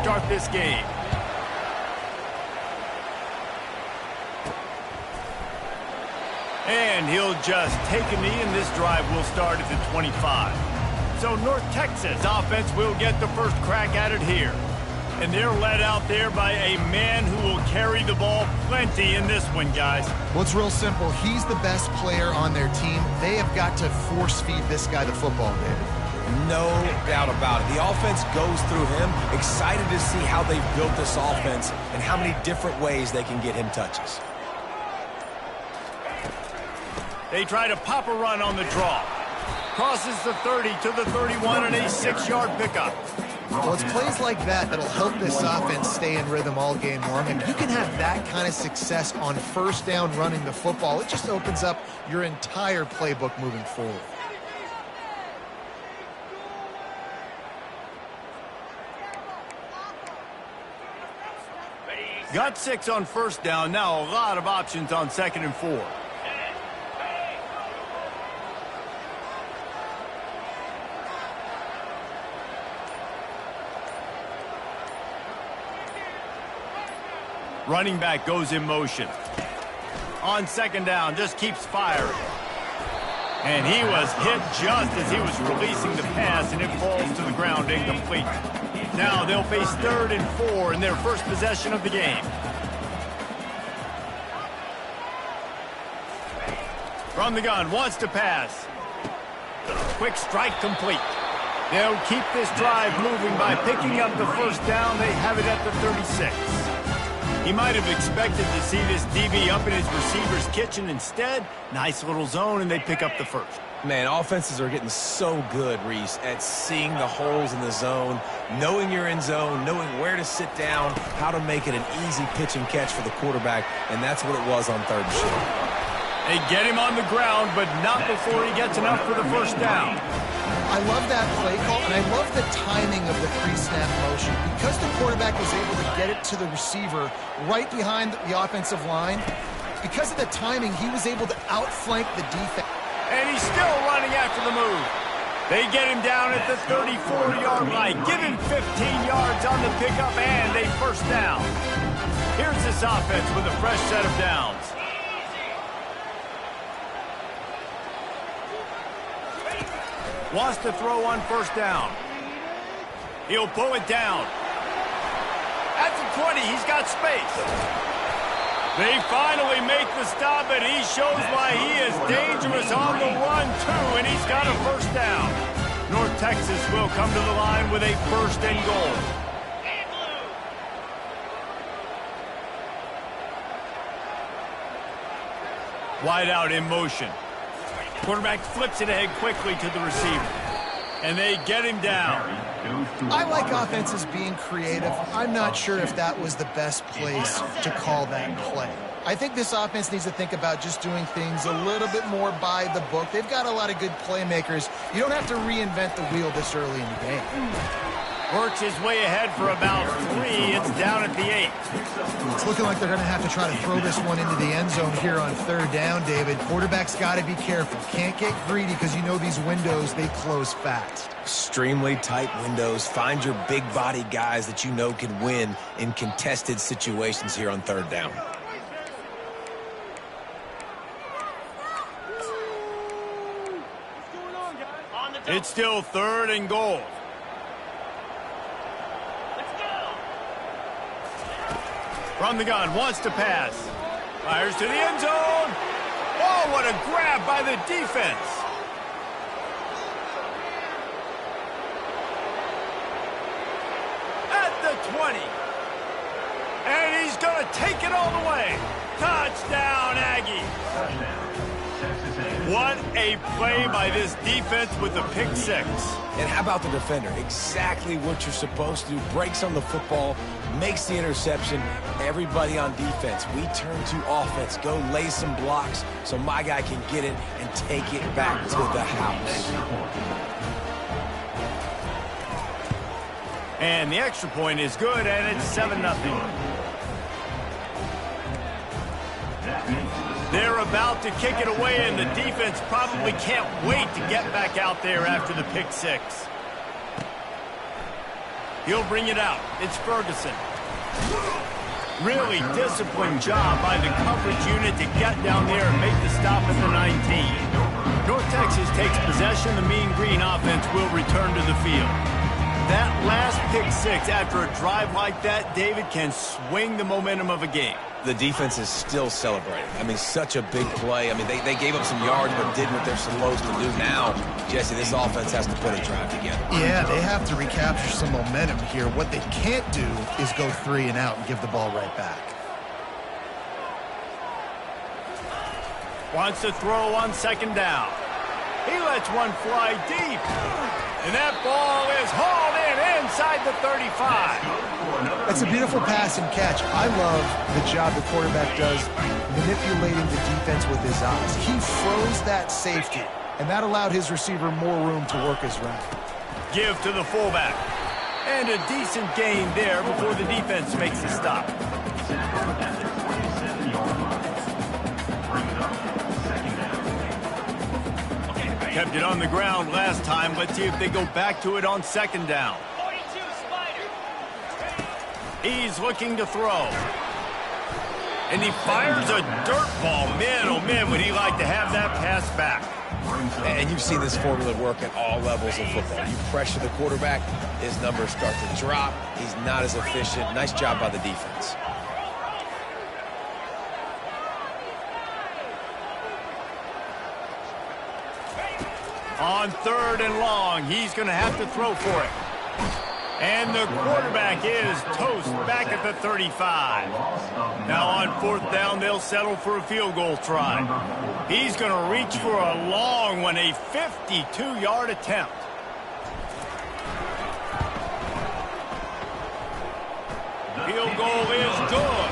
start this game. And he'll just take a knee, and this drive will start at the 25. So North Texas offense will get the first crack at it here. And they're led out there by a man who will carry the ball plenty in this one, guys. Well, it's real simple. He's the best player on their team. They have got to force-feed this guy the football, David. No doubt about it. The offense goes through him. Excited to see how they've built this offense and how many different ways they can get him touches. They try to pop a run on the draw. Crosses the 30 to the 31 and a 6-yard pickup. Well, it's plays like that that'll help this offense stay in rhythm all game long. And you can have that kind of success on first down running the football. It just opens up your entire playbook moving forward. Got 6 on first down. Now a lot of options on 2nd and 4. Running back goes in motion. On 2nd down, just keeps firing. And he was hit just as he was releasing the pass, and it falls to the ground incomplete. Now they'll face 3rd and 4 in their first possession of the game. From the gun, wants to pass. Quick strike complete. They'll keep this drive moving by picking up the first down. They have it at the 36. He might have expected to see this DB up in his receiver's kitchen. Instead, nice little zone, and they pick up the first. Man, offenses are getting so good, Reese, at seeing the holes in the zone, knowing you're in zone, knowing where to sit down, how to make it an easy pitch and catch for the quarterback, and that's what it was on 3rd and short. They get him on the ground, but not before he gets enough for the first down. I love that play call, and I love the timing of the pre-snap motion. Because the quarterback was able to get it to the receiver right behind the offensive line, because of the timing, he was able to outflank the defense. And he's still running after the move. They get him down at the 34-yard line. Give him 15 yards on the pickup and a first down. Here's this offense with a fresh set of downs. Wants to throw on first down. He'll pull it down. At the 20, he's got space. They finally make the stop, and he shows why he is dangerous on the run, too, and he's got a first down. North Texas will come to the line with a 1st and goal. Wide out in motion. Quarterback flips it ahead quickly to the receiver. And they get him down. I like offenses being creative. I'm not sure if that was the best place to call that play. I think this offense needs to think about just doing things a little bit more by the book. They've got a lot of good playmakers. You don't have to reinvent the wheel this early in the game. Works his way ahead for about 3. It's down at the 8. It's looking like they're going to have to try to throw this one into the end zone here on 3rd down, David. Quarterback's got to be careful. Can't get greedy because you know these windows, they close fast. Extremely tight windows. Find your big body guys that you know can win in contested situations here on 3rd down. It's still 3rd and goal. From the gun, wants to pass. Fires to the end zone. Oh, what a grab by the defense. At the 20. And he's going to take it all the way. Touchdown, Aggie. What a play by this defense with the pick 6. And how about the defender? Exactly what you're supposed to do. Breaks on the football, makes the interception. Everybody on defense, we turn to offense. Go lay some blocks so my guy can get it and take it back to the house. And the extra point is good, and it's 7-0. They're about to kick it away, and the defense probably can't wait to get back out there after the pick 6. He'll bring it out. It's Ferguson. Really disciplined job by the coverage unit to get down there and make the stop at the 19. North Texas takes possession. The Mean Green offense will return to the field. That last pick six after a drive like that, David, can swing the momentum of a game. The defense is still celebrating. I mean, such a big play. I mean, they gave up some yards but did what they're supposed to do. Now, Jesse, this offense has to put a drive together. Yeah, they have to recapture some momentum here. What they can't do is go 3 and out and give the ball right back. Wants to throw on second down. He lets one fly deep. And that ball is hauled in inside the 35. It's a beautiful pass and catch. I love the job the quarterback does manipulating the defense with his eyes. He froze that safety, and that allowed his receiver more room to work his route. Give to the fullback. And a decent gain there before the defense makes the stop. Kept it on the ground last time. Let's see if they go back to it on second down. He's looking to throw. And he fires a dirt ball. Man, oh man, would he like to have that pass back. And you've seen this formula work at all levels of football. You pressure the quarterback, his numbers start to drop. He's not as efficient. Nice job by the defense. On third and long, he's going to have to throw for it. And the quarterback is toast back at the 35. Now on fourth down, they'll settle for a field goal try. He's going to reach for a long one, a 52-yard attempt. Field goal is good.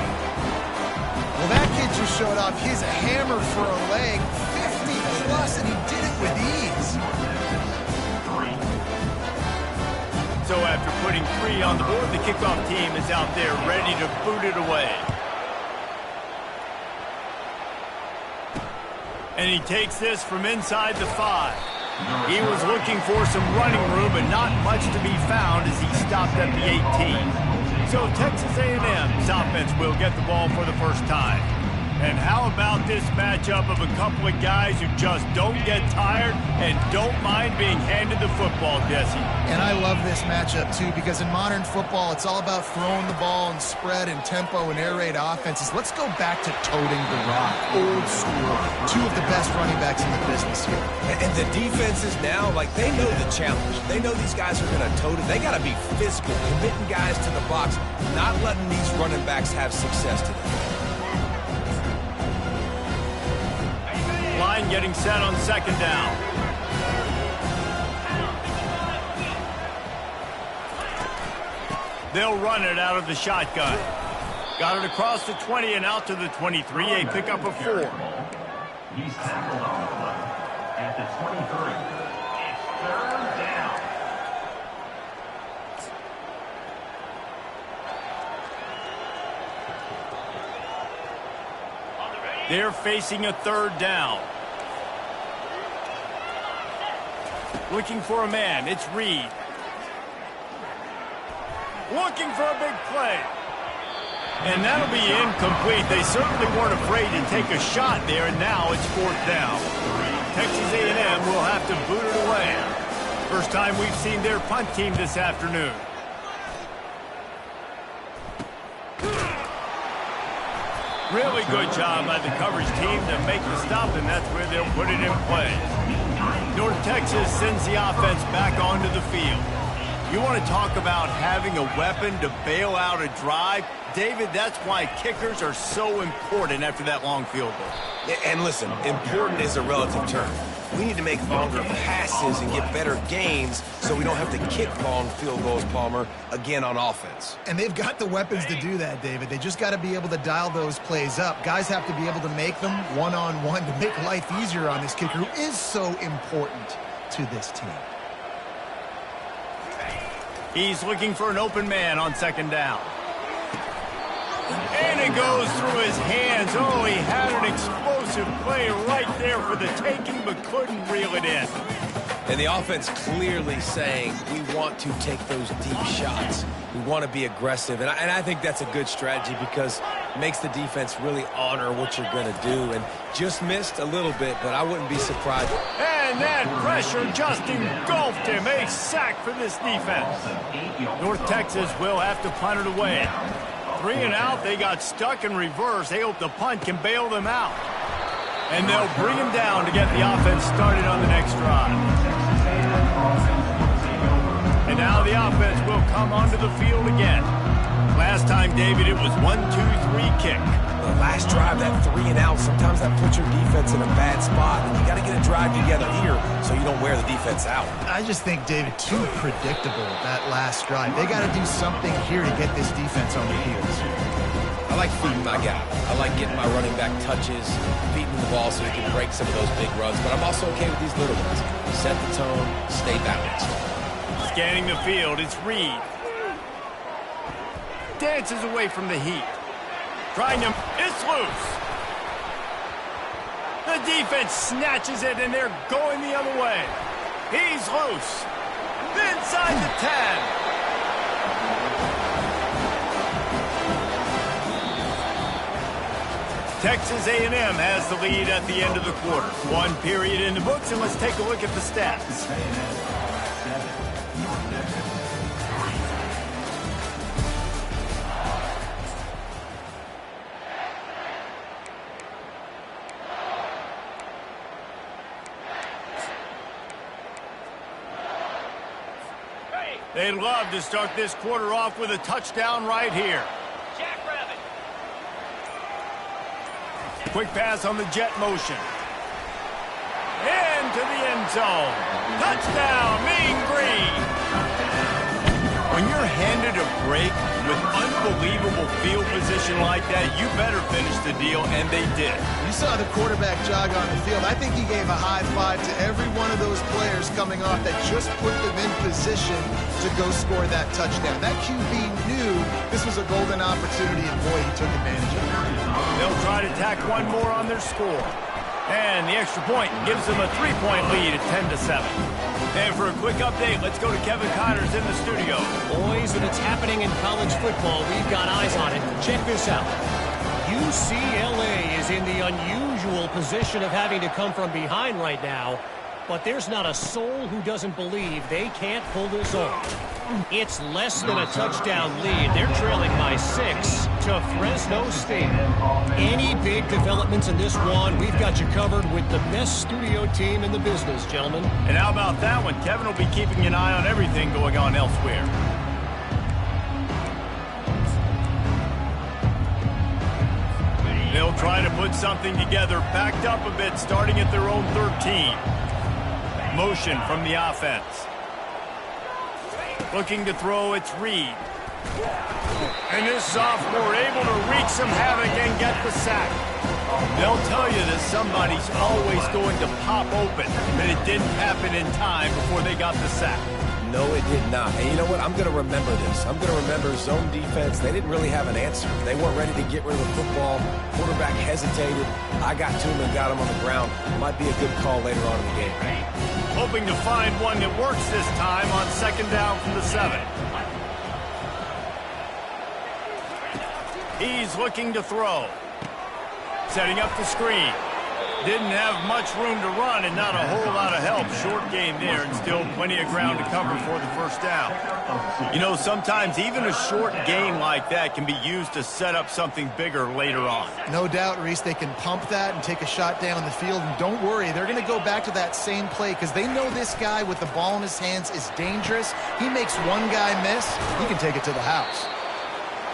Well, that kid just showed off his hammer for a leg, 50-plus, and he did it with ease. So after putting 3 on the board, the kickoff team is out there ready to boot it away. And he takes this from inside the 5. He was looking for some running room, but not much to be found as he stopped at the 18. So Texas A&M's offense will get the ball for the first time. And how about this matchup of a couple of guys who just don't get tired and don't mind being handed the football, Jesse? And I love this matchup, too, because in modern football, it's all about throwing the ball and spread and tempo and air raid offenses. Let's go back to toting the rock, old school. 2 of the best running backs in the business here. And the defenses now, like, they know the challenge. They know these guys are going to tote it. They got to be physical, committing guys to the box, not letting these running backs have success today. Line getting set on second down. They'll run it out of the shotgun. Got it across the 20 and out to the 23. A pickup of 4. He's tackled on the play at the 23. It's third down. They're facing a third down. Looking for a man. It's Reed. Looking for a big play. And that'll be incomplete. They certainly weren't afraid to take a shot there, and now it's fourth down. Texas A&M will have to boot it away. First time we've seen their punt team this afternoon. Really good job by the coverage team to make the stop, and that's where they'll put it in play. North Texas sends the offense back onto the field. You want to talk about having a weapon to bail out a drive? David, that's why kickers are so important after that long field goal. And listen, important is a relative term. We need to make longer passes and get better gains so we don't have to kick long field goals, Palmer, again on offense. And they've got the weapons to do that, David. They just got to be able to dial those plays up. Guys have to be able to make them one-on-one to make life easier on this kicker who is so important to this team. He's looking for an open man on second down. And it goes through his hands. Oh, he had an explosive play right there for the taking, but couldn't reel it in. And the offense clearly saying, we want to take those deep shots. We want to be aggressive. And I think that's a good strategy because it makes the defense really honor what you're going to do. And just missed a little bit, but I wouldn't be surprised. And that pressure just engulfed him. A sack for this defense. North Texas will have to punt it away. 3 and out. They got stuck in reverse. They hope the punt can bail them out. And they'll bring him down to get the offense started on the next drive. And now the offense will come onto the field again. Last time, David, it was 1-2-3 kick. The last drive, that 3 and out, sometimes that puts your defense in a bad spot. And you got to get a drive together here so you don't wear the defense out. I just think, David, too predictable, that last drive. They got to do something here to get this defense on the heels. I like feeding my guy. I like getting my running back touches, feeding the ball so he can break some of those big runs. But I'm also okay with these little ones. Set the tone, stay balanced. Scanning the field, it's Reed. Dances away from the heat. Trying to... It's loose. The defense snatches it, and they're going the other way. He's loose. Inside the 10. Texas A&M has the lead at the end of the quarter. 1 period in the books, and let's take a look at the stats. They'd love to start this quarter off with a touchdown right here. Quick pass on the jet motion. Into the end zone. Touchdown, Mean Green. When you're handed a break with unbelievable field position like that, you better finish the deal, and they did. You saw the quarterback jog on the field. I think he gave a high five to every one of those players coming off that just put them in position to go score that touchdown. That QB knew this was a golden opportunity, and boy, he took advantage of it. They'll try to tack one more on their score. And the extra point gives them a 3-point lead at 10-7. And for a quick update, let's go to Kevin Connors in the studio. Boys, if it's happening in college football, we've got eyes on it. Check this out. UCLA is in the unusual position of having to come from behind right now, but there's not a soul who doesn't believe they can't pull this off. It's less than a touchdown lead. They're trailing by 6 to Fresno State. Any big developments in this one, we've got you covered with the best studio team in the business, gentlemen. And how about that one? Kevin will be keeping an eye on everything going on elsewhere. They'll try to put something together, backed up a bit, starting at their own 13. Motion from the offense. Looking to throw, it's Reed. And this sophomore able to wreak some havoc and get the sack. They'll tell you that somebody's always going to pop open, but it didn't happen in time before they got the sack. No, it did not. And you know what? I'm going to remember this. I'm going to remember zone defense. They didn't really have an answer. They weren't ready to get rid of the football. Quarterback hesitated. I got to him and got him on the ground. Might be a good call later on in the game. Hoping to find one that works this time on 2nd down from the 7. He's looking to throw. Setting up the screen. Didn't have much room to run and not a whole lot of help. Short game there and still plenty of ground to cover for the first down. You know, sometimes even a short gain like that can be used to set up something bigger later on. No doubt, Reese, they can pump that and take a shot down the field. And don't worry, they're going to go back to that same play because they know this guy with the ball in his hands is dangerous. He makes one guy miss, he can take it to the house.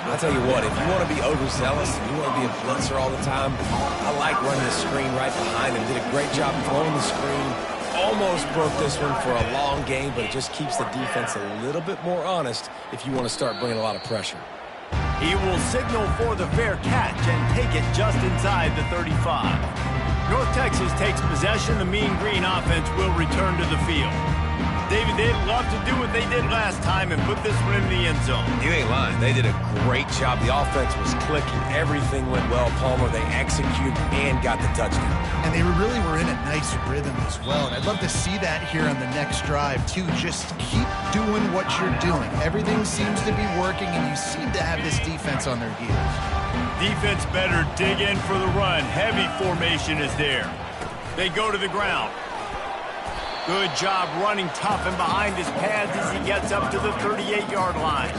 I'll tell you what, if you want to be overzealous and you want to be a blitzer all the time, I like running the screen right behind him. Did a great job throwing the screen. Almost broke this one for a long game, but it just keeps the defense a little bit more honest if you want to start bringing a lot of pressure. He will signal for the fair catch and take it just inside the 35. North Texas takes possession. The Mean Green offense will return to the field. David, they'd love to do what they did last time and put this one in the end zone. You ain't lying. They did a great job. The offense was clicking. Everything went well. Palmer, they executed and got the touchdown. And they really were in a nice rhythm as well. And I'd love to see that here on the next drive, too. Just keep doing what you're doing. Everything seems to be working, and you seem to have this defense on their heels. Defense better dig in for the run. Heavy formation is there. They go to the ground. Good job running tough and behind his pads as he gets up to the 38-yard line.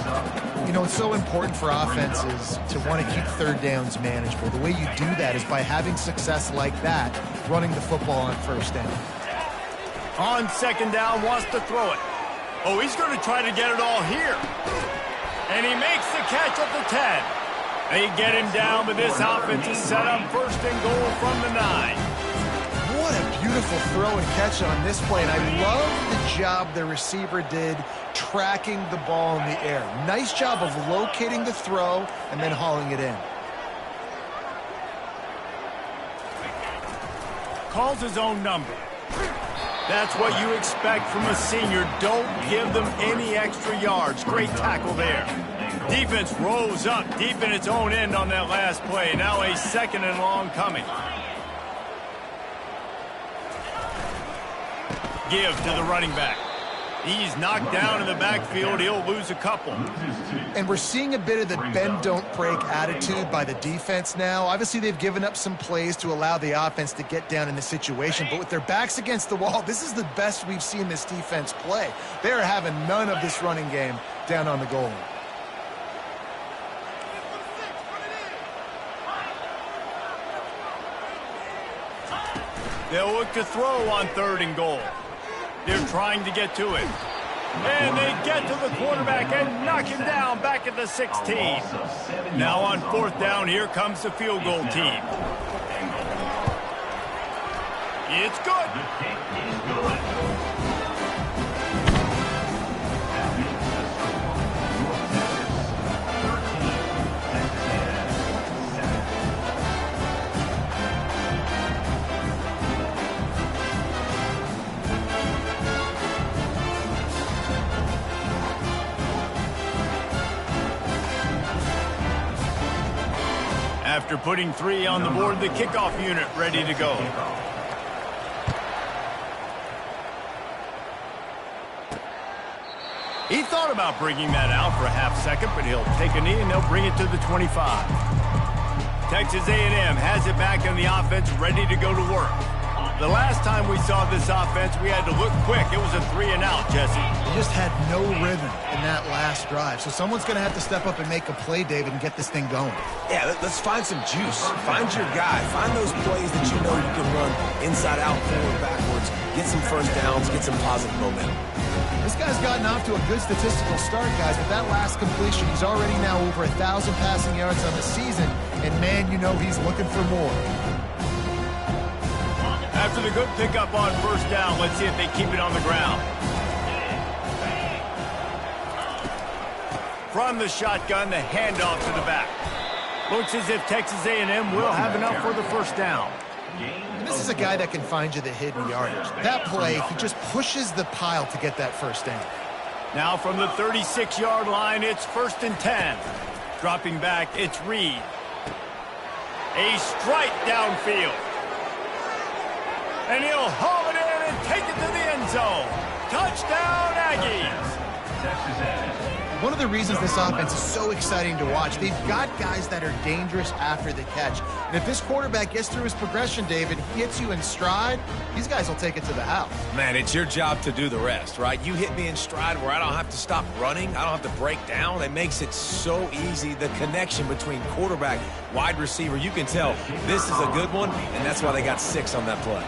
You know, it's so important for offenses to want to keep third downs manageable. The way you do that is by having success like that, running the football on first down. On second down, wants to throw it. Oh, he's going to try to get it all here. And he makes the catch at the 10. They get him down, but this offense is set up first and goal from the 9. What a beautiful throw and catch on this play. And I love the job the receiver did tracking the ball in the air. Nice job of locating the throw and then hauling it in. Calls his own number. That's what you expect from a senior. Don't give them any extra yards. Great tackle there. Defense rose up deep in its own end on that last play. Now a second and long coming. Give to the running back. He's knocked down in the backfield. He'll lose a couple. And we're seeing a bit of the bend, don't break attitude by the defense now. Obviously, they've given up some plays to allow the offense to get down in the situation. But with their backs against the wall, this is the best we've seen this defense play. They're having none of this running game down on the goal line. They'll look to throw on third and goal. They're trying to get to it. And they get to the quarterback and knock him down back at the 16. Now on fourth down, here comes the field goal team. It's good. After putting 3 on the board, the kickoff unit ready to go. He thought about bringing that out for a half second, but he'll take a knee and they'll bring it to the 25. Texas A&M has it back in the offense, ready to go to work. The last time we saw this offense, we had to look quick. It was a 3-and-out, Jesse. They just had no rhythm in that last drive. So someone's going to have to step up and make a play, David, and get this thing going. Yeah, let's find some juice. Find your guy. Find those plays that you know you can run inside out, forward, backwards. Get some first downs. Get some positive momentum. This guy's gotten off to a good statistical start, guys. With that last completion, he's already now over 1,000 passing yards on the season. And, man, you know he's looking for more. After the good pickup on first down, let's see if they keep it on the ground. From the shotgun, the handoff to the back. Looks as if Texas A&M will have enough for the first down. And this is a guy that can find you the hidden yardage. That play, he just pushes the pile to get that first down. Now from the 36-yard line, it's 1st and 10. Dropping back, it's Reed. A strike downfield. And he'll haul it in and take it to the end zone. Touchdown, Aggies. One of the reasons this offense is so exciting to watch, they've got guys that are dangerous after the catch. And if this quarterback gets through his progression, David, hits you in stride, these guys will take it to the house. Man, it's your job to do the rest, right? You hit me in stride where I don't have to stop running. I don't have to break down. It makes it so easy. The connection between quarterback, wide receiver, you can tell this is a good one, and that's why they got 6 on that play.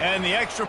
And the extra...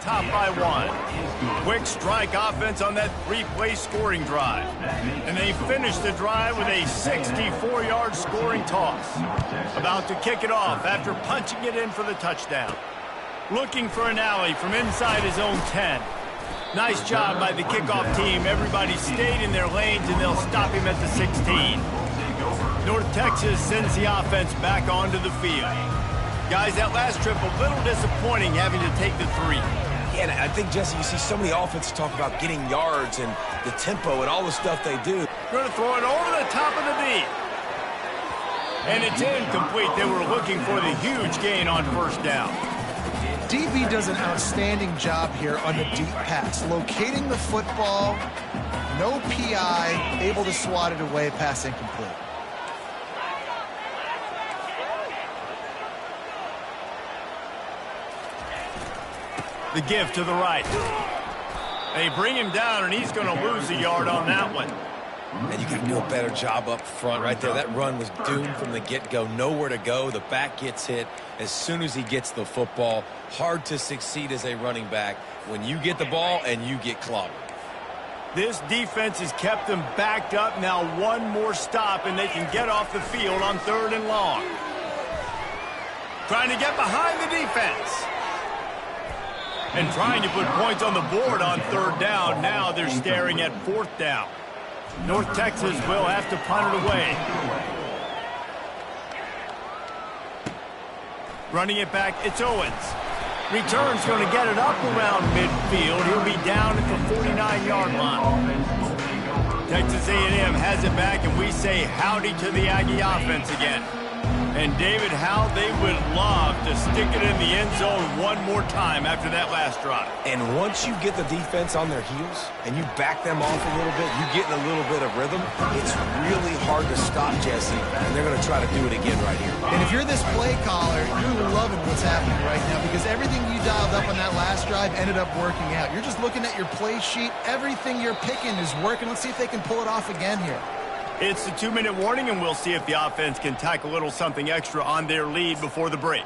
top by 1. Quick strike offense on that 3-play scoring drive. And they finish the drive with a 64-yard scoring toss. About to kick it off after punching it in for the touchdown. Looking for an alley from inside his own 10. Nice job by the kickoff team. Everybody stayed in their lanes, and they'll stop him at the 16. North Texas sends the offense back onto the field. Guys, that last trip a little disappointing having to take the 3. Yeah, and I think, Jesse, you see so many offenses talk about getting yards and the tempo and all the stuff they do. Going to throw it over the top of the deep. And it's incomplete. They were looking for the huge gain on first down. DB does an outstanding job here on the deep pass, locating the football, no PI, able to swat it away, pass incomplete. The give to the right. They bring him down, and he's going to lose a yard on that one. And you got to do a better job up front right there. That run was doomed from the get-go. Nowhere to go. The back gets hit as soon as he gets the football. Hard to succeed as a running back when you get the ball and you get clobbered. This defense has kept them backed up. Now one more stop, and they can get off the field on 3rd and long. Trying to get behind the defense. And trying to put points on the board on 3rd down. Now they're staring at 4th down. North Texas will have to punt it away. Running it back, it's Owens. Return's going to get it up around midfield. He'll be down at the 49-yard line. Texas A&M has it back, and we say howdy to the Aggie offense again. And David, how they would love to stick it in the end zone one more time after that last drive. And once you get the defense on their heels and you back them off a little bit, you get in a little bit of rhythm, it's really hard to stop, Jesse, and they're going to try to do it again right here. And if you're this play caller, you're loving what's happening right now because everything you dialed up on that last drive ended up working out. You're just looking at your play sheet. Everything you're picking is working. Let's see if they can pull it off again here. It's the 2-minute warning, and we'll see if the offense can tack a little something extra on their lead before the break.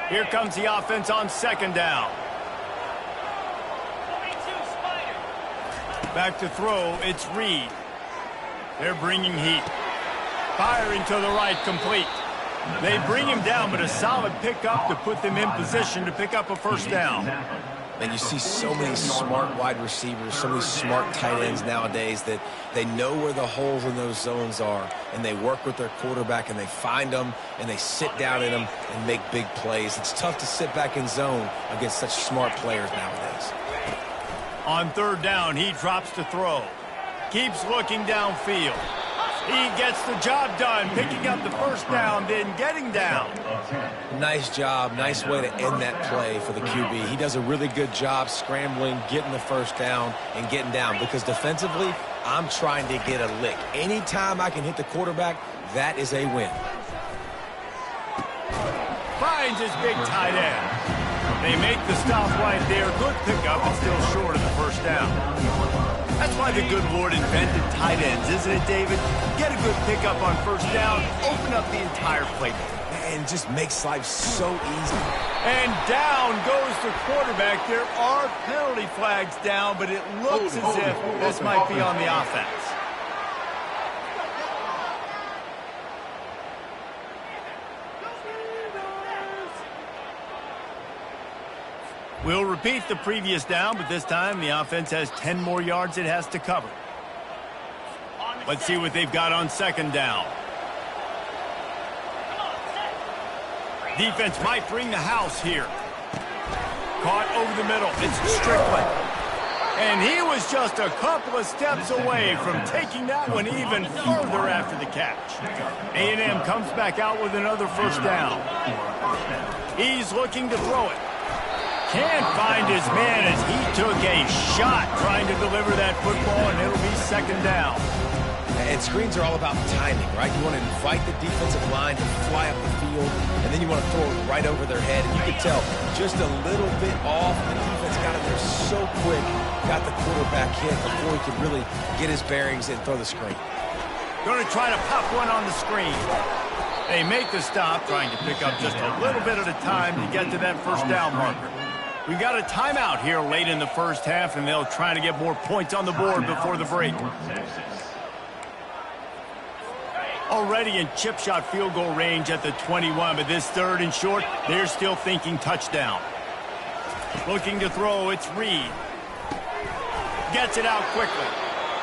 Here comes the offense on 2nd down. Back to throw, it's Reed. They're bringing heat. Firing to the right, complete. They bring him down, but a solid pickup to put them in position to pick up a 1st down. And you see so many smart wide receivers, so many smart tight ends nowadays that they know where the holes in those zones are, and they work with their quarterback, and they find them, and they sit down in them and make big plays. It's tough to sit back in zone against such smart players nowadays. On 3rd down, he drops to throw. Keeps looking downfield. He gets the job done, picking up the 1st down, then getting down. Nice job. Nice way to end that play for the QB. He does a really good job scrambling, getting the 1st down, and getting down. Because defensively, I'm trying to get a lick. Anytime I can hit the quarterback, that is a win. Finds his big tight end. They make the stop right there. Good pickup, and still short of the 1st down. That's why the good Lord invented tight ends, isn't it, David? Get a good pickup on 1st down, open up the entire playbook. And just makes life so easy. And down goes the quarterback. There are penalty flags down, but it looks as if this might be on the offense. We'll repeat the previous down, but this time the offense has 10 more yards it has to cover. Let's see what they've got on 2nd down. Defense might bring the house here. Caught over the middle. It's Strickland. And he was just a couple of steps away from taking that one even further after the catch. A&M comes back out with another 1st down. He's looking to throw it. Can't find his man as he took a shot trying to deliver that football, and it'll be 2nd down. And screens are all about timing, right? You want to invite the defensive line to fly up the field, and then you want to throw it right over their head. And you can tell just a little bit off. The defense got in there so quick, got the quarterback hit before he could really get his bearings and throw the screen. Going to try to pop one on the screen. They make the stop, trying to pick up just a little bit at a time to get to that first down marker. We got a timeout here late in the first half, and they'll try to get more points on the board before the break. Already in chip shot field goal range at the 21, but this third and short, they're still thinking touchdown. Looking to throw, it's Reed. Gets it out quickly.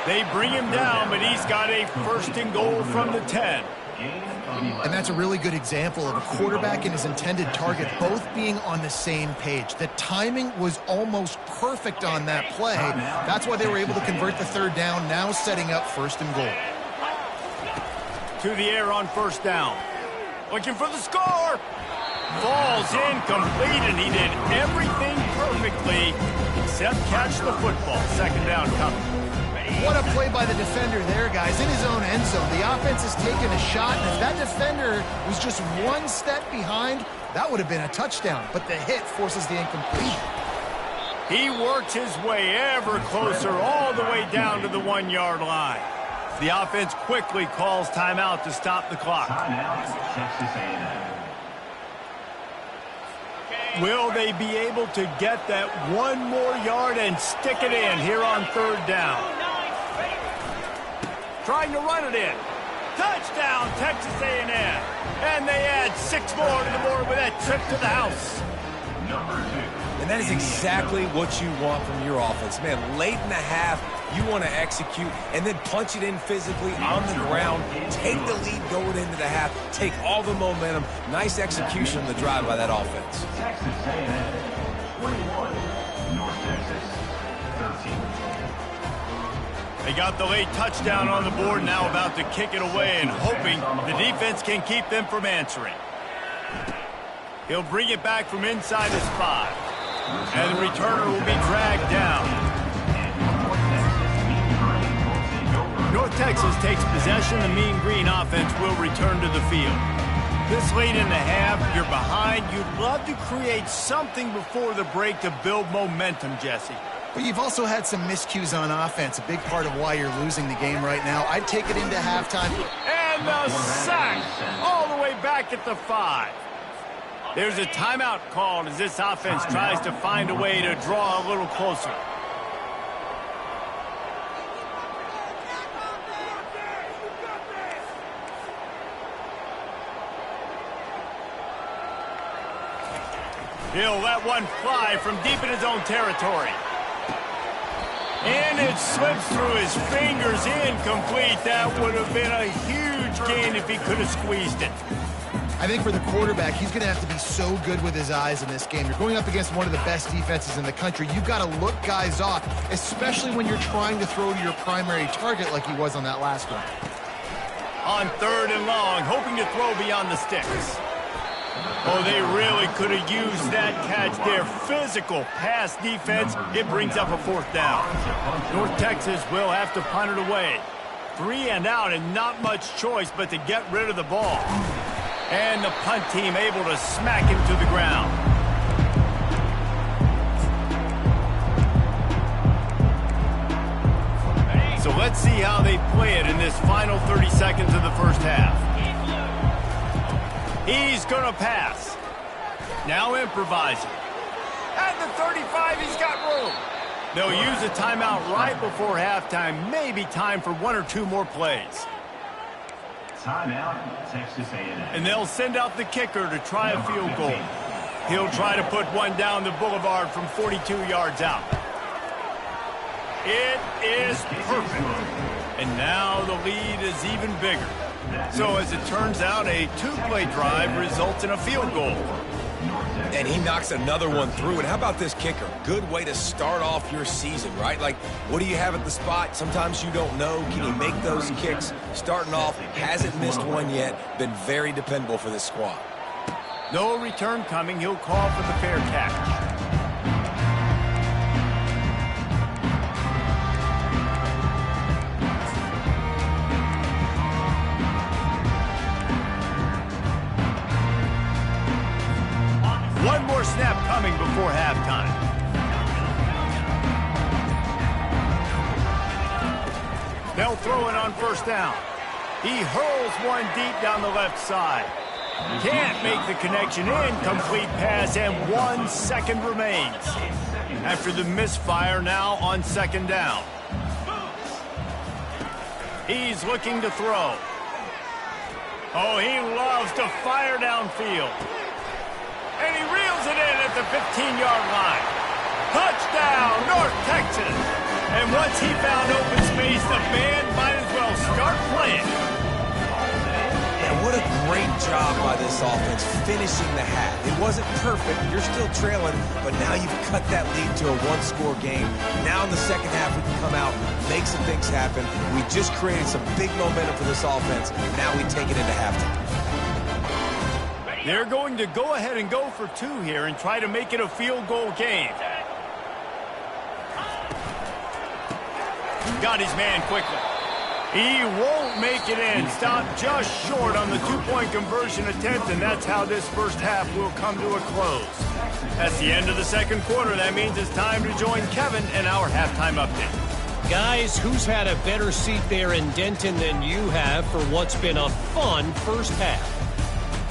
They bring him down, but he's got a first and goal from the 10. And that's a really good example of a quarterback and his intended target both being on the same page. The timing was almost perfect on that play. That's why they were able to convert the third down, now setting up first and goal. To the air on first down. Looking for the score. Falls incomplete, and he did everything perfectly except catch the football. Second down coming. What a play by the defender there, guys. In his own end zone, the offense has taken a shot, and if that defender was just one step behind, that would have been a touchdown. But the hit forces the incompletion. He works his way ever closer all the way down to the 1-yard line. The offense quickly calls timeout to stop the clock. Texas A&M. Will they be able to get that one more yard and stick it in here on third down? Trying to run it in. Touchdown, Texas A&M. And they add 6 more to the board with that trip to the house. And that is exactly what you want from your offense. Man, late in the half, you want to execute and then punch it in physically on the ground, take the lead going into the half, take all the momentum. Nice execution on the drive by that offense. Texas A&M 21, North Texas 13. They got the late touchdown on the board, now about to kick it away and hoping the defense can keep them from answering. He'll bring it back from inside his 5. And the returner will be dragged down. North Texas takes possession. The Mean Green offense will return to the field. This late in the half, you're behind. You'd love to create something before the break to build momentum, Jesse. But you've also had some miscues on offense, a big part of why you're losing the game right now. I'd take it into halftime. And the sack all the way back at the 5. There's a timeout called as this offense tries to find a way to draw a little closer. He'll let one fly from deep in his own territory. And it slips through his fingers, incomplete. That would have been a huge gain if he could have squeezed it. I think for the quarterback, he's going to have to be so good with his eyes in this game. You're going up against one of the best defenses in the country. You've got to look guys off, especially when you're trying to throw to your primary target like he was on that last one. On third and long, hoping to throw beyond the sticks. Oh, they really could have used that catch there. Physical pass defense. It brings up a fourth down. North Texas will have to punt it away. 3 and out and not much choice but to get rid of the ball. And the punt team able to smack him to the ground. So let's see how they play it in this final 30 seconds of the first half. He's going to pass. Now improvising. At the 35, he's got room. They'll use a timeout right before halftime. Maybe time for 1 or 2 more plays. Timeout, Texas A&M. And they'll send out the kicker to try a field goal. He'll try to put one down the boulevard from 42 yards out. It is perfect. And now the lead is even bigger. So as it turns out, a 2-play drive results in a field goal. And he knocks another one through. And how about this kicker? Good way to start off your season, right? Like, what do you have at the spot? Sometimes you don't know. Can you make those kicks? Starting off, hasn't missed one yet. Been very dependable for this squad. No return coming. He'll call for the fair catch. One more snap coming before halftime. They'll throw it on first down. He hurls one deep down the left side. Can't make the connection. Incomplete pass, and 1 second remains. After the misfire, now on second down. He's looking to throw. Oh, he loves to fire downfield. And he reels it in at the 15-yard line. Touchdown, North Texas. And once he found open space, the band might as well start playing. And what a great job by this offense finishing the half. It wasn't perfect. You're still trailing, but now you've cut that lead to a one-score game. Now in the second half, we can come out, make some things happen. We just created some big momentum for this offense. Now we take it into halftime. They're going to go ahead and go for 2 here and try to make it a field goal game. Got his man quickly. He won't make it in. Stopped just short on the 2-point conversion attempt, and that's how this first half will come to a close. That's the end of the second quarter. That means it's time to join Kevin and our halftime update. Guys, who's had a better seat there in Denton than you have for what's been a fun first half?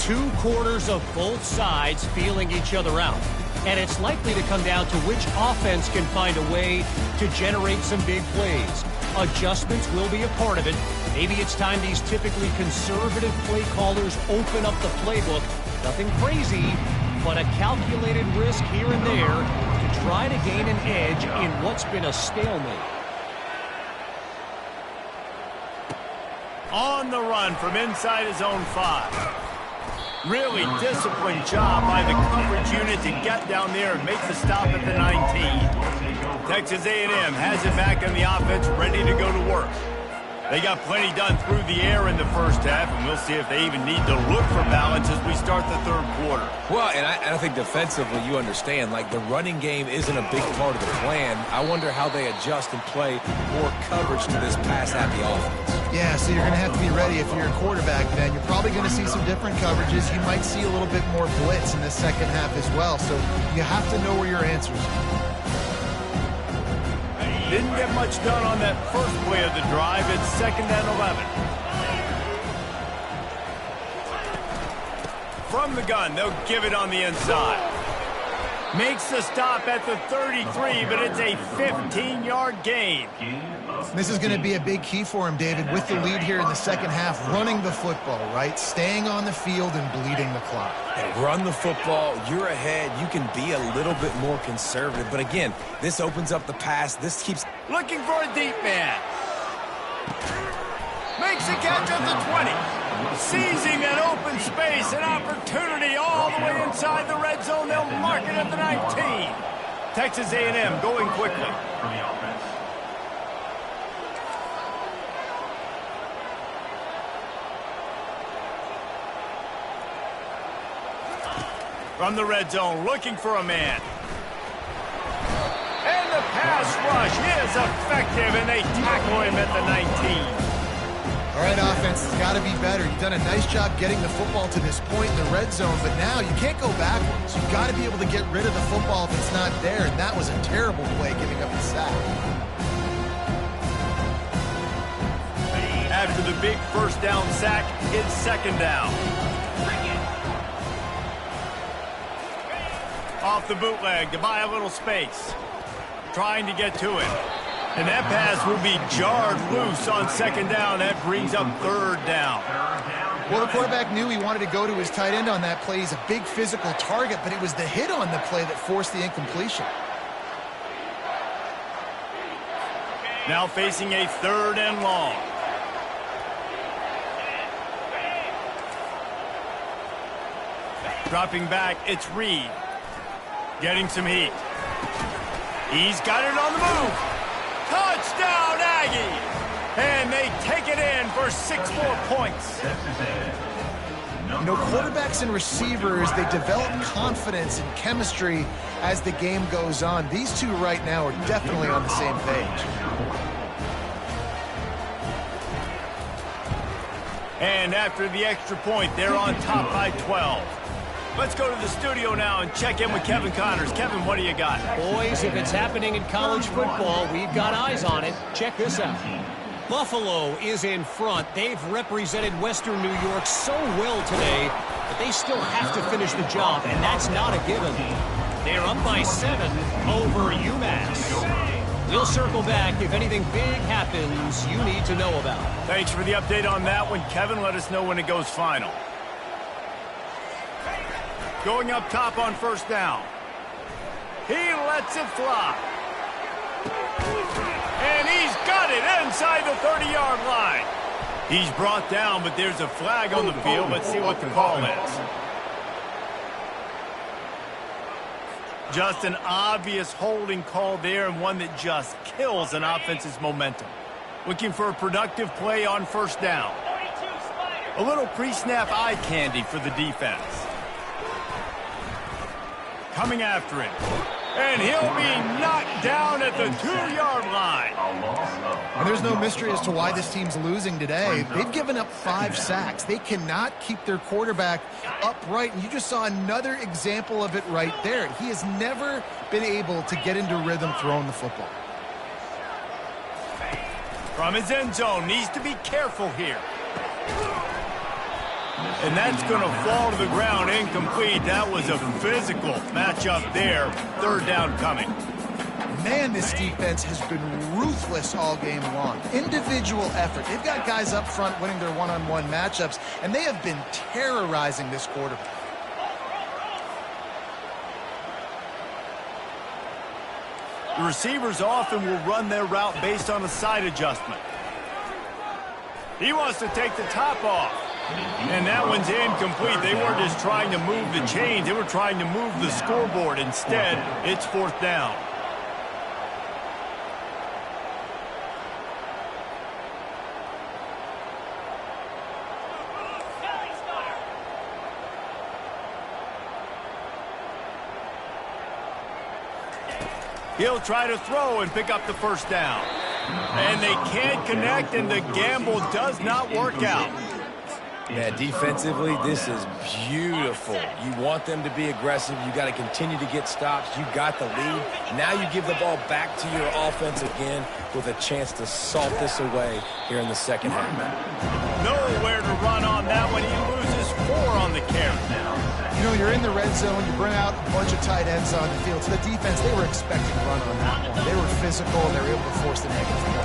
2 quarters of both sides feeling each other out. And it's likely to come down to which offense can find a way to generate some big plays. Adjustments will be a part of it. Maybe it's time these typically conservative play callers open up the playbook. Nothing crazy, but a calculated risk here and there to try to gain an edge in what's been a stalemate. On the run from inside his own 5. Really disciplined job by the coverage unit to get down there and make the stop at the 19. Texas A&M has it back on the offense, ready to go to work. They got plenty done through the air in the first half, and we'll see if they even need to look for balance as we start the third quarter. Well, and I think defensively, you understand, like the running game isn't a big part of the plan. I wonder how they adjust and play more coverage to this pass-happy offense. Yeah, so you're going to have to be ready if you're a quarterback, Ben. You're probably going to see some different coverages. You might see a little bit more blitz in the second half as well, so you have to know where your answers are. Didn't get much done on that first play of the drive. It's 2nd and 11. From the gun, they'll give it on the inside. Makes the stop at the 33, but it's a 15-yard gain. This is going to be a big key for him, David, with the lead here in the second half, running the football, right? Staying on the field and bleeding the clock. And run the football, you're ahead, you can be a little bit more conservative. But again, this opens up the pass. This keeps... Looking for a deep man. Makes the catch at the 20. Seizing that open space, an opportunity all the way inside the red zone. They'll mark it at the 19. Texas A&M going quickly. From the red zone, looking for a man. And the pass rush is effective, and they tackle him at the 19. All right, offense, it's got to be better. You've done a nice job getting the football to this point in the red zone, but now you can't go backwards. You've got to be able to get rid of the football if it's not there, and that was a terrible play, giving up the sack. After the big first down sack, it's 2nd down. Off the bootleg to buy a little space. Trying to get to it. And that pass will be jarred loose on 2nd down. That brings up 3rd down. Well, the quarterback knew he wanted to go to his tight end on that play. He's a big physical target, but it was the hit on the play that forced the incompletion. Now facing a 3rd and long. Dropping back, it's Reed. Getting some heat. He's got it on the move. Touchdown, Aggie! And they take it in for 6 more points. You know, quarterbacks and receivers, they develop confidence and chemistry as the game goes on. These two right now are definitely on the same page. And after the extra point, they're on top by 12. Let's go to the studio now and check in with Kevin Connors. Kevin, what do you got? Boys, if it's happening in college football, we've got eyes on it. Check this out. Buffalo is in front. They've represented Western New York so well today, but they still have to finish the job, and that's not a given. They're up by 7 over UMass. We'll circle back if anything big happens you need to know about. Thanks for the update on that one, Kevin. Let us know when it goes final. Going up top on first down. He lets it fly. And he's got it inside the 30-yard line. He's brought down, but there's a flag on the field. Let's see what the call is. Just an obvious holding call there, and one that just kills an offense's momentum. Looking for a productive play on first down. A little pre-snap eye candy for the defense. Coming after him. And he'll be knocked down at the 2-yard line. And there's no mystery as to why this team's losing today. They've given up 5 sacks. They cannot keep their quarterback upright. And you just saw another example of it right there. He has never been able to get into rhythm throwing the football. From his end zone, needs to be careful here. And that's going to fall to the ground incomplete. That was a physical matchup there. Third down coming. Man, this defense has been ruthless all game long. Individual effort. They've got guys up front winning their one-on-one matchups, and they have been terrorizing this quarterback. The receivers often will run their route based on a side adjustment. He wants to take the top off. And that one's incomplete. They weren't just trying to move the chains. They were trying to move the scoreboard. Instead, it's fourth down. He'll try to throw and pick up the first down. And they can't connect, and the gamble does not work out. Yeah, defensively, this is beautiful. You want them to be aggressive. You got to continue to get stops. You got the lead. Now you give the ball back to your offense again with a chance to salt this away here in the second half. Nowhere to run on that one. He loses 4 on the carry. You know, you're in the red zone. You bring out a bunch of tight ends on the field. So the defense, they were expecting a run on that one. They were physical, and they were able to force the negative play.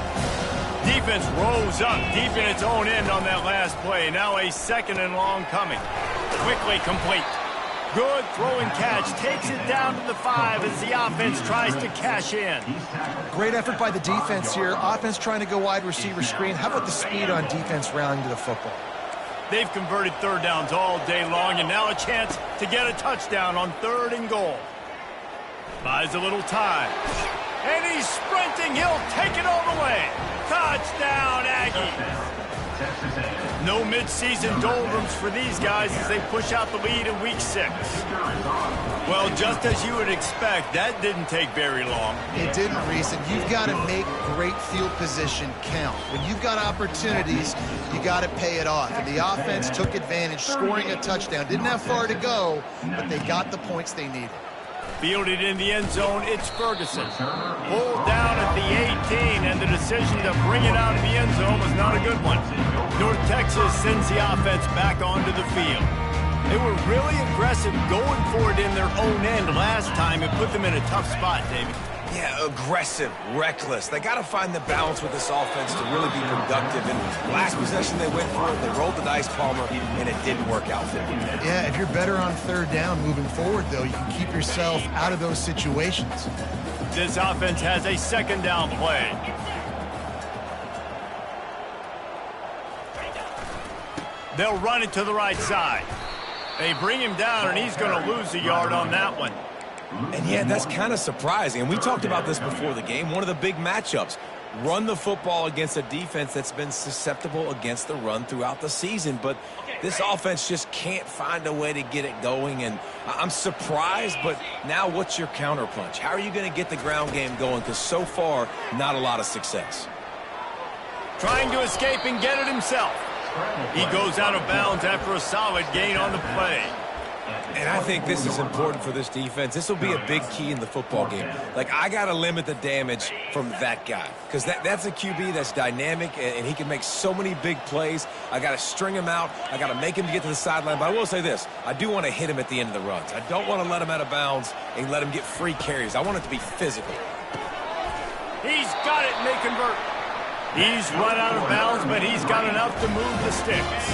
Defense rose up deep in its own end on that last play. Now a second and long coming. Quickly complete. Good throw and catch. Takes it down to the 5 as the offense tries to cash in. Great effort by the defense here. Offense trying to go wide receiver screen. How about the speed on defense rallying to the football? They've converted third downs all day long, and now a chance to get a touchdown on 3rd and goal. Buys a little time. And he's sprinting. He'll take it all the way. Touchdown, Aggies. No mid-season doldrums for these guys as they push out the lead in week 6. Well, just as you would expect, that didn't take very long. It didn't, Reese. And you've got to make great field position count. When you've got opportunities, you got to pay it off. And the offense took advantage, scoring a touchdown. Didn't have far to go, but they got the points they needed. Fielded in the end zone, it's Ferguson. Pulled down at the 18, and the decision to bring it out of the end zone was not a good one. North Texas sends the offense back onto the field. They were really aggressive going for it in their own end last time and put them in a tough spot, David. Yeah, aggressive, reckless. They got to find the balance with this offense to really be productive. And last possession they went for it, they rolled the dice, Palmer, and it didn't work out for them. Yeah, if you're better on 3rd down moving forward, though, you can keep yourself out of those situations. This offense has a 2nd down play. They'll run it to the right side. They bring him down, and he's going to lose a yard on that one. And yeah, that's kind of surprising. And we talked about this before the game. One of the big matchups. Run the football against a defense that's been susceptible against the run throughout the season. But this offense just can't find a way to get it going. And I'm surprised, but now what's your counterpunch? How are you going to get the ground game going? Because so far, not a lot of success. Trying to escape and get it himself. He goes out of bounds after a solid gain on the play. And I think this is important for this defense. This will be a big key in the football game. Like, I got to limit the damage from that guy because that's a QB that's dynamic, and he can make so many big plays. I got to string him out. I got to make him get to the sideline. But I will say this. I do want to hit him at the end of the runs. I don't want to let him out of bounds and let him get free carries. I want it to be physical. He's got it, and they convert. He's run out of bounds, but he's got enough to move the sticks.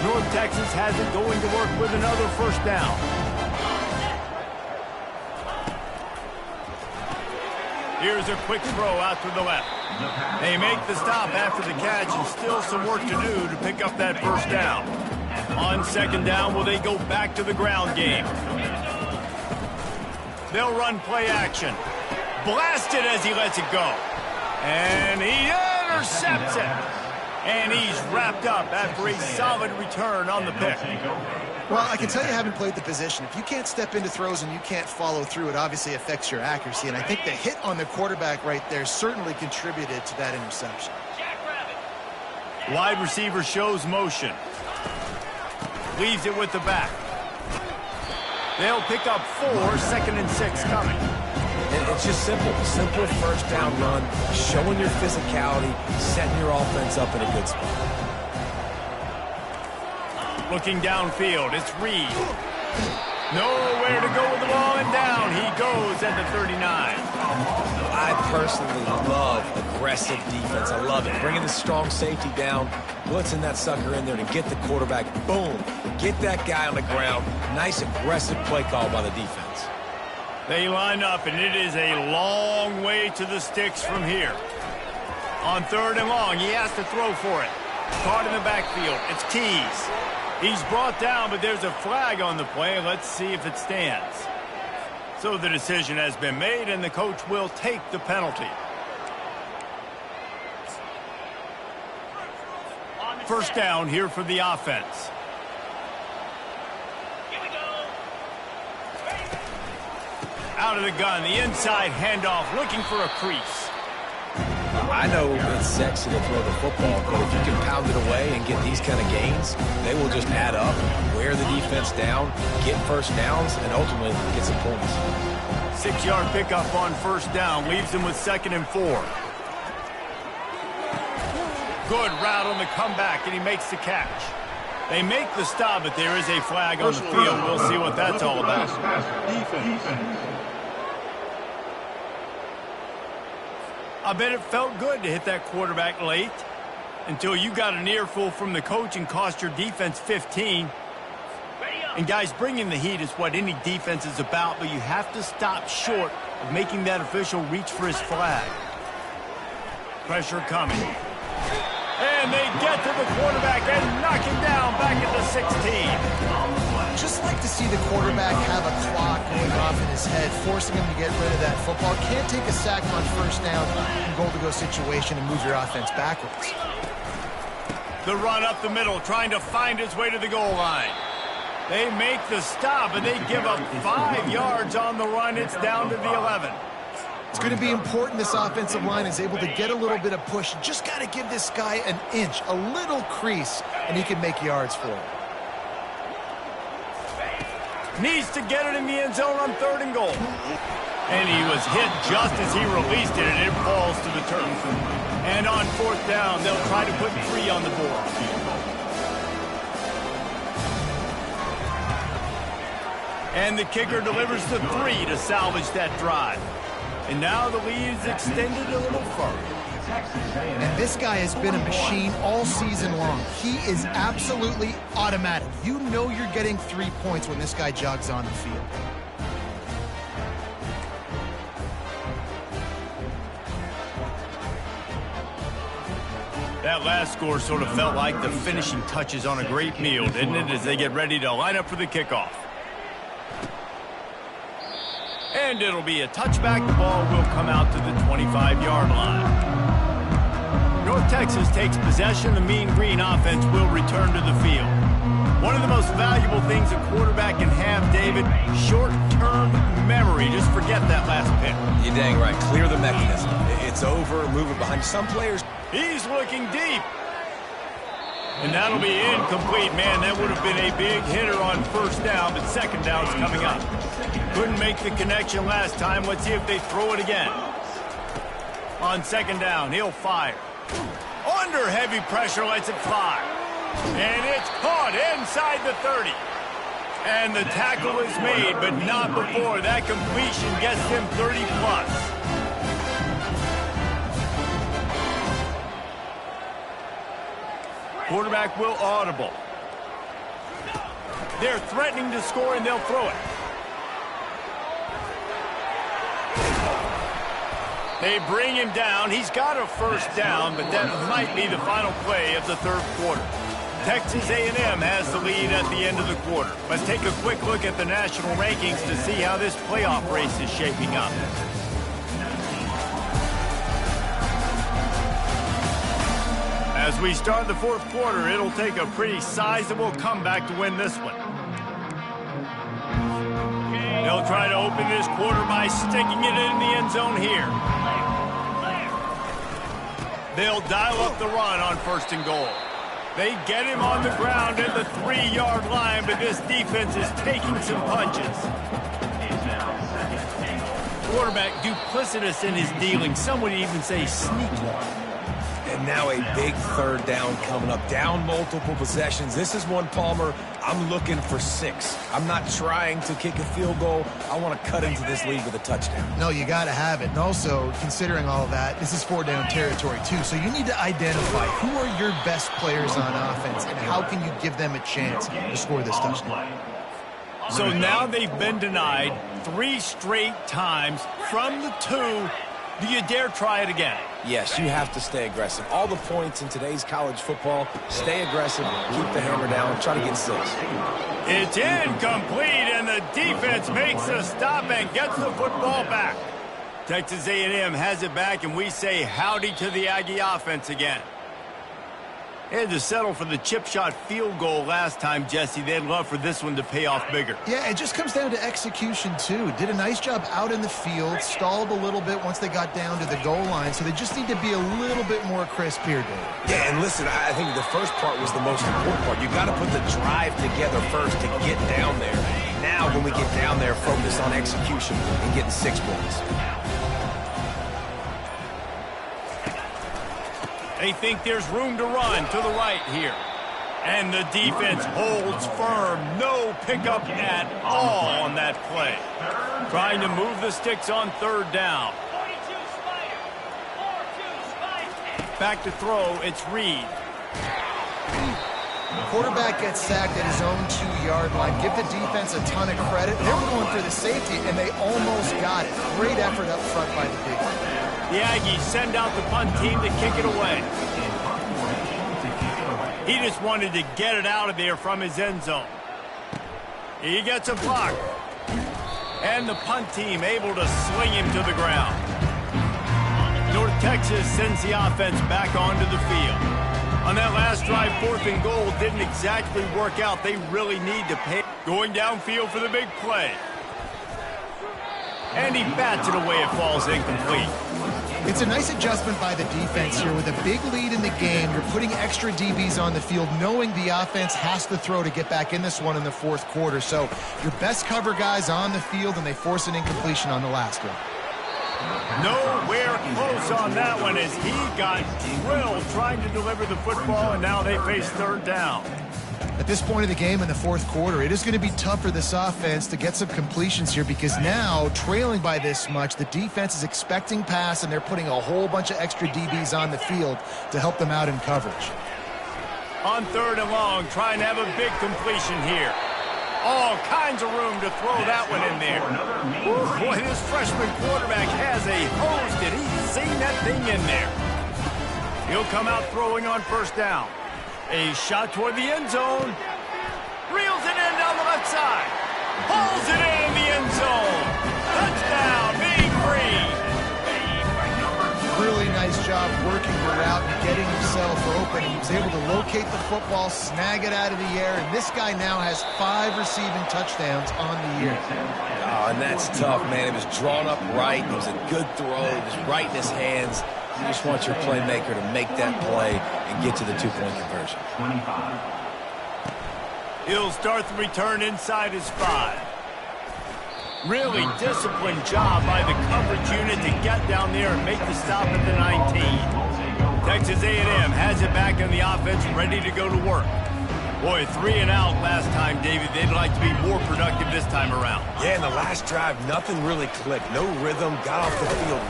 North Texas has it going to work with another first down. Here's a quick throw out to the left. They make the stop after the catch, and still some work to do to pick up that first down. On second down, will they go back to the ground game? They'll run play action. Blasted as he lets it go. And he intercepts it. And he's wrapped up after a solid return on the pick. Well, I can tell you haven't played the position. If you can't step into throws and you can't follow through, it obviously affects your accuracy. And I think the hit on the quarterback right there certainly contributed to that interception. Wide receiver shows motion. Leaves it with the back. They'll pick up 4, 2nd and 6 coming. It's just simple first down run, showing your physicality, setting your offense up in a good spot. Looking downfield, it's Reed. Nowhere to go with the ball, and down he goes at the 39. I personally love aggressive defense. I love it. Bringing the strong safety down, blitzing that sucker in there to get the quarterback. Boom. Get that guy on the ground. Nice aggressive play call by the defense. They line up, and it is a long way to the sticks from here. On 3rd and long, he has to throw for it. Caught in the backfield. It's Keys. He's brought down, but there's a flag on the play. Let's see if it stands. So the decision has been made, and the coach will take the penalty. First down here for the offense. Out of the gun, the inside handoff, looking for a crease. I know it's sexy to throw the football, but if you can pound it away and get these kind of gains, they will just add up, wear the defense down, get first downs, and ultimately get some points. 6-yard pickup on first down, leaves them with 2nd and 4. Good route on the comeback, and he makes the catch. They make the stop, but there is a flag on the field. We'll see what that's all about. I bet it felt good to hit that quarterback late until you got an earful from the coach and cost your defense 15. And guys, bringing the heat is what any defense is about, but you have to stop short of making that official reach for his flag. Pressure coming. And they get to the quarterback and knock him down back at the 16. Just like to see the quarterback have a clock going off in his head, forcing him to get rid of that football. Can't take a sack on first down in goal-to-go situation and move your offense backwards. The run up the middle, trying to find his way to the goal line. They make the stop, and they give up 5 yards on the run. It's down to the 11. It's going to be important this offensive line is able to get a little bit of push. Just got to give this guy an inch, a little crease, and he can make yards for it. Needs to get it in the end zone on 3rd and goal. And he was hit just as he released it, and it falls to the turf. And on 4th down, they'll try to put 3 on the board. And the kicker delivers the 3 to salvage that drive. And now the lead is extended a little further. And this guy has been a machine all season long. He is absolutely automatic. You know you're getting 3 points when this guy jogs on the field. That last score sort of felt like the finishing touches on a great meal, didn't it, as they get ready to line up for the kickoff. And it'll be a touchback. The ball will come out to the 25-yard line. North Texas takes possession. The Mean Green offense will return to the field. One of the most valuable things a quarterback can have, David, short-term memory. Just forget that last pick. You're dang right. Clear the mechanism. It's over. Move it behind. Some players... He's looking deep. And that'll be incomplete. Man, that would have been a big hitter on first down, but second down's coming up. Couldn't make the connection last time. Let's see if they throw it again. On second down, he'll fire. Under heavy pressure, lets it fly. And it's caught inside the 30. And the tackle is made, but not before. That completion gets them 30+. Quarterback will audible. They're threatening to score, and they'll throw it. They bring him down. He's got a first down, but that might be the final play of the third quarter. Texas A&M has the lead at the end of the quarter. Let's take a quick look at the national rankings to see how this playoff race is shaping up. As we start the fourth quarter, it'll take a pretty sizable comeback to win this one. They'll try to open this quarter by sticking it in the end zone here. They'll dial up the run on first and goal. They get him on the ground at the 3-yard line, but this defense is taking some punches. Quarterback duplicitous in his dealing. Some would even say sneaky. And now a big third down coming up. Down multiple possessions. This is one, Palmer, I'm looking for 6. I'm not trying to kick a field goal. I want to cut into this lead with a touchdown. No, you got to have it. And also, considering all of that, this is 4-down territory, too. So you need to identify who are your best players on offense and how can you give them a chance to score this touchdown. So now they've been denied 3 straight times from the 2. Do you dare try it again? Yes, you have to stay aggressive. All the points in today's college football, stay aggressive, keep the hammer down, try to get 6. It's incomplete, and the defense makes a stop and gets the football back. Texas A&M has it back, and we say howdy to the Aggie offense again. They had to settle for the chip shot field goal last time, Jesse. They'd love for this one to pay off bigger. Yeah, it just comes down to execution, too. Did a nice job out in the field, stalled a little bit once they got down to the goal line, so they just need to be a little bit more crisp here, Dave. Yeah, and listen, I think the first part was the most important part. You got to put the drive together first to get down there. Now, when we get down there, focus on execution and getting 6 points. They think there's room to run to the right here. And the defense holds firm. No pickup at all on that play. Trying to move the sticks on third down. Back to throw, it's Reed. Quarterback gets sacked at his own 2-yard line. Give the defense a ton of credit. They were going for the safety, and they almost got it. Great effort up front by the big one. The Aggies send out the punt team to kick it away. He just wanted to get it out of there from his end zone. He gets a block. And the punt team able to sling him to the ground. North Texas sends the offense back onto the field. On that last drive, 4th and goal didn't exactly work out. They really need to pay. Going downfield for the big play. And he bats it away. It falls incomplete. It's a nice adjustment by the defense here. With a big lead in the game, you're putting extra DBs on the field, knowing the offense has to throw to get back in this one in the fourth quarter. So your best cover guys on the field, and they force an incompletion on the last one. Nowhere close on that one as he got drilled trying to deliver the football, and now they face third down. At this point of the game in the fourth quarter, it is going to be tough for this offense to get some completions here because now, trailing by this much, the defense is expecting pass, and they're putting a whole bunch of extra DBs on the field to help them out in coverage. On third and long, trying to have a big completion here. All kinds of room to throw that one in there. Ooh, boy, this freshman quarterback has a hose. Did he sing that thing in there? He'll come out throwing on first down. A shot toward the end zone. Reels it in down the left side. Pulls it in the end zone. Touchdown, Big Green. Really nice job working the route and getting himself open. He was able to locate the football, snag it out of the air, and this guy now has 5 receiving touchdowns on the year. Oh, and that's tough, man. It was drawn up right. It was a good throw. It was right in his hands. You just want your playmaker to make that play and get to the two-point conversion. 25. He'll start the return inside his 5. Really disciplined job by the coverage unit to get down there and make the stop at the 19. Texas A&M has it back in the offense, ready to go to work. Boy, 3 and out last time, David. They'd like to be more productive this time around. Yeah, in the last drive, nothing really clicked. No rhythm, got off the field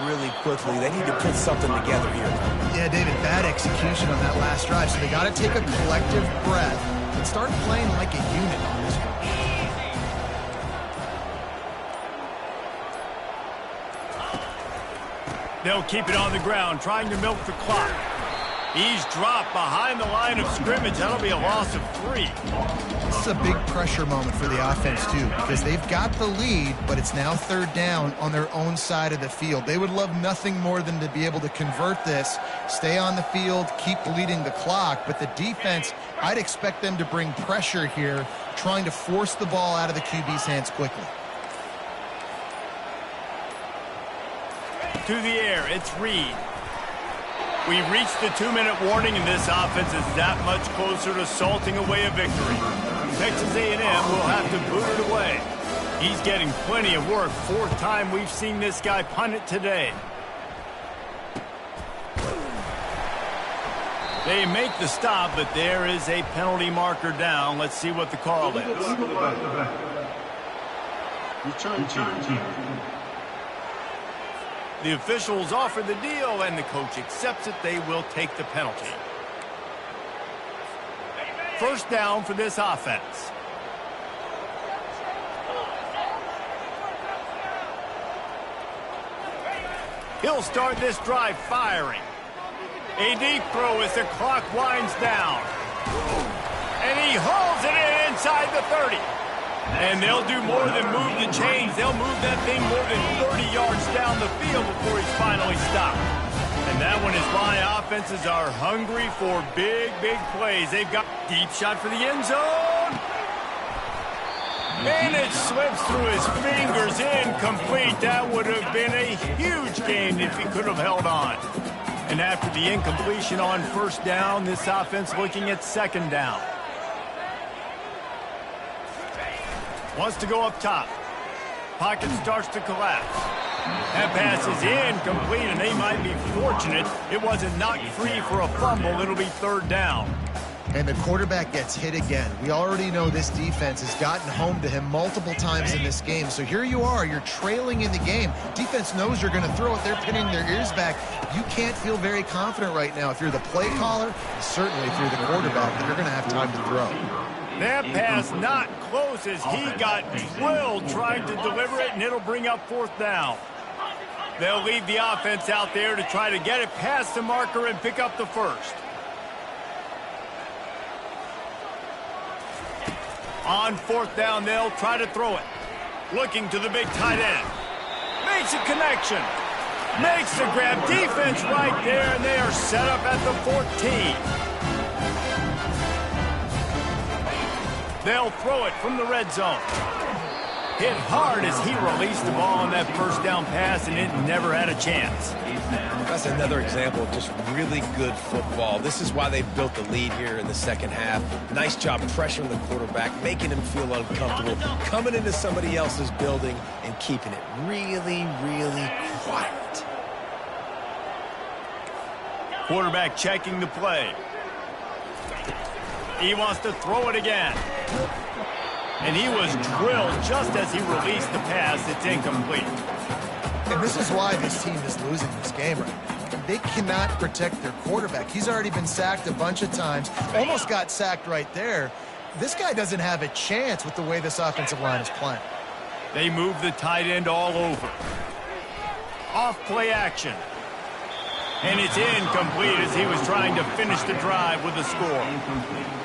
really quickly. They need to put something together here. Yeah, David, bad execution on that last drive, so they got to take a collective breath and start playing like a unit on this one. They'll keep it on the ground, trying to milk the clock. He's dropped behind the line of scrimmage. That'll be a loss of 3. This is a big pressure moment for the offense, too, because they've got the lead, but it's now 3rd down on their own side of the field. They would love nothing more than to be able to convert this, stay on the field, keep bleeding the clock, but the defense, I'd expect them to bring pressure here, trying to force the ball out of the QB's hands quickly. To the air, it's Reed. We've reached the 2-minute warning, and this offense is that much closer to salting away a victory. Texas A&M will have to boot it away. He's getting plenty of work. 4th time we've seen this guy punt it today. They make the stop, but there is a penalty marker down. Let's see what the call is. Return team. The officials offer the deal, and the coach accepts it. They will take the penalty. 1st down for this offense. He'll start this drive firing. A deep throw as the clock winds down. And he hauls it in inside the 30. And they'll do more than move the chains. They'll move that thing more than 30 yards down the field before he's finally stopped. And that one is why offenses are hungry for big plays. They've got deep shot for the end zone. And it slips through his fingers, incomplete. That would have been a huge gain if he could have held on. And after the incompletion on 1st down, this offense looking at 2nd down. Wants to go up top. Pocket starts to collapse. That pass is incomplete, and they might be fortunate it wasn't knocked free for a fumble. It'll be 3rd down. And the quarterback gets hit again. We already know this defense has gotten home to him multiple times in this game. So here you are, you're trailing in the game. Defense knows you're going to throw it. They're pinning their ears back. You can't feel very confident right now if you're the play caller, and certainly if you're the quarterback, that you're going to have time to throw. That pass not close as he got drilled trying to deliver it, and it'll bring up 4th down. They'll leave the offense out there to try to get it past the marker and pick up the 1st. On 4th down, they'll try to throw it. Looking to the big tight end. Makes a connection. Makes the grab. Defense right there, and they are set up at the 14. They'll throw it from the red zone. Hit hard as he released the ball on that 1st down pass, and it never had a chance. That's another example of just really good football. This is why they built the lead here in the 2nd half. Nice job pressuring the quarterback, making him feel uncomfortable, coming into somebody else's building and keeping it really quiet. Quarterback checking the play. He wants to throw it again. And he was drilled just as he released the pass. It's incomplete. And this is why this team is losing this game right now. They cannot protect their quarterback. He's already been sacked a bunch of times. Almost got sacked right there. This guy doesn't have a chance with the way this offensive line is playing. They move the tight end all over. Off play action. And it's incomplete as he was trying to finish the drive with a score.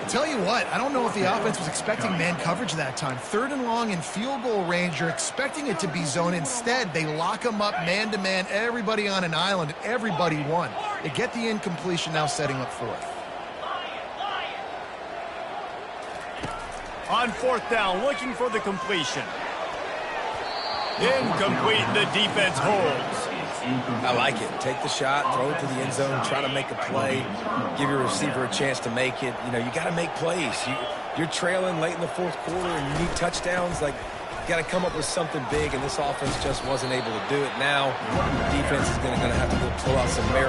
Tell you what, I don't know if the offense was expecting man coverage that time. 3rd and long in field goal range, you're expecting it to be zone. Instead, they lock them up man-to-man, everybody on an island, and everybody won. They get the incompletion, now setting up 4th. On 4th down, looking for the completion. Incomplete, the defense holds. I like it. Take the shot, throw it to the end zone, try to make a play, give your receiver a chance to make it. You know, you got to make plays. You're trailing late in the fourth quarter and you need touchdowns. Like, you got to come up with something big, and this offense just wasn't able to do it. Now, the defense is going to have to go pull out some miracles.